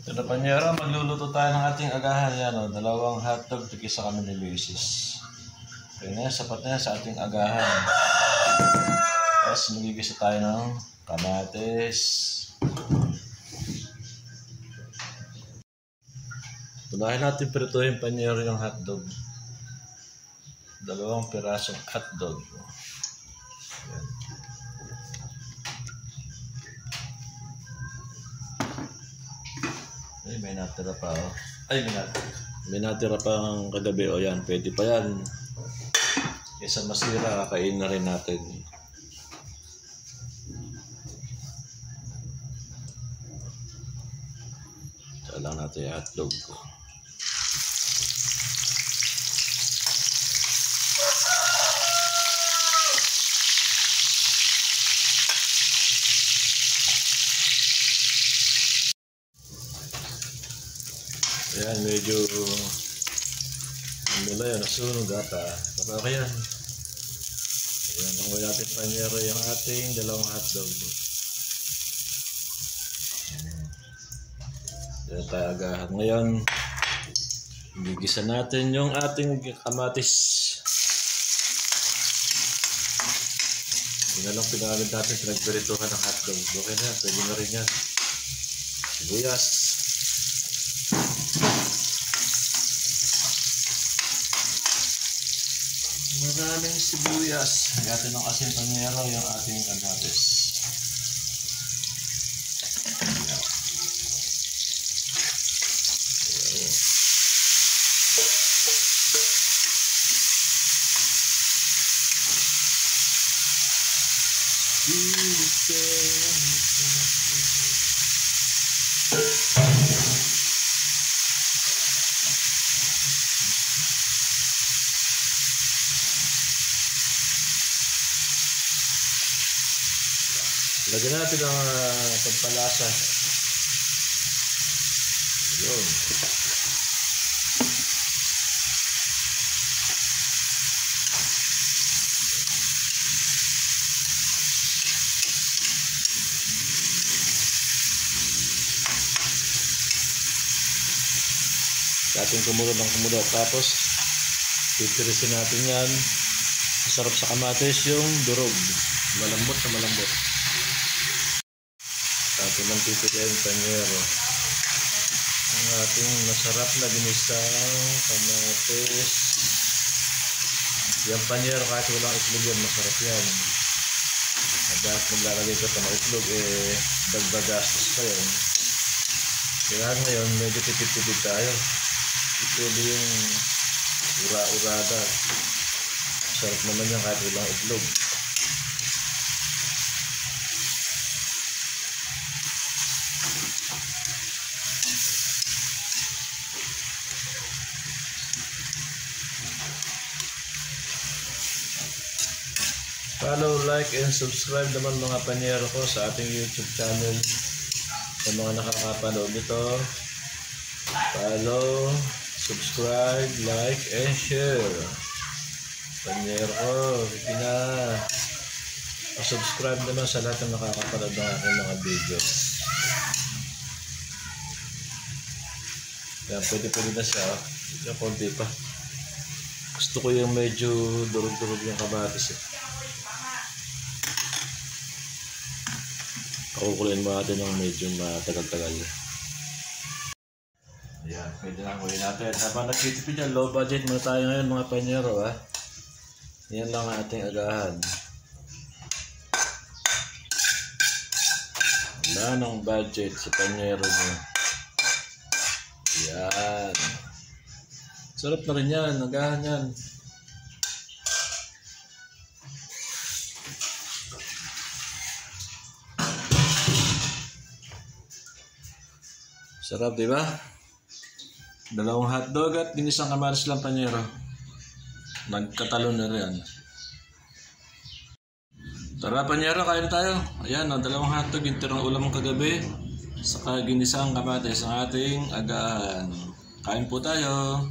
Ito na panyera, magluluto tayo ng ating agahan. Yan o, dalawang hotdog, tigisa kami ni Luisis. Kaya na, sapat na sa ating agahan. Tapos magigisa tayo ng kamatis. Tunahin natin prituhin panyera yung hotdog. Dalawang pirasong hotdog. Yan. Ay, may natira pa oh. Ay, may natira pa ang kagabi o yan. Pwede pa yan. Isa masira, kakain na rin natin. Saan lang natin yung hotdog ko. Ayan, medyo mula yan, nasunog ata. Kapag yan. Ayan, kung natin panyero yung ating dalawang hotdog. Ayan tayo agahan. Ngayon, gigisa natin yung ating kamatis. Yun na lang pinagamit natin pinagperituhan ng hotdog. Okay na, pwede na rin yan. Sibuyas. Maraming sibuyas. Gatin ng asin panyero yung ating kamatis. Lagyan natin ang pagpalasa. Yun. Ating kumulo ng kumulo. Tapos titirisin natin yan. Masarap sa kamatis yung durog. Malambot na malambot. Ating ng titirisin panyero. Ang ating masarap na ginisang kamatis. Yung panyero kahit walang itlog yan, masarap yan. Dahil maglalagay ka pa ng itlog, dagdagastos pa yun. Kaya ngayon, medyo tipid-tipid tayo. Ito yung ura-urada. Sarap naman yan kahit walang itlog. Follow, like, and subscribe naman mga panyero ko sa ating YouTube channel. Sa mga nakakapanood nito, follow, subscribe, like, and share. Panyero ko, hindi na. Subscribe naman sa lahat ng nakakapanood ng aking mga videos. Yan, pwede na siya. Yung konti pa. Gusto ko yung medyo durog-durog yung kamatis eh. Kukuliin mo natin ng medyo matagal-tagal. Ayan, pwede na kuliin natin. Habang nagtitipid yan, low budget muna tayo ngayon mga panyero ha. Yan lang ang ating agahan. Wala ng budget sa panyero nyo. Ayan. Sarap na rin yan, agahan yan. Sarap, di ba? Dalawang hotdog at ginisang kamatis lang panyero. Nagkatalon na rin. Tara panyero, kain tayo. Ayan, dalawang hotdog, yung tirang ulam ng kagabi. Saka ginisang kamatis ang ating agahan. Kain po tayo.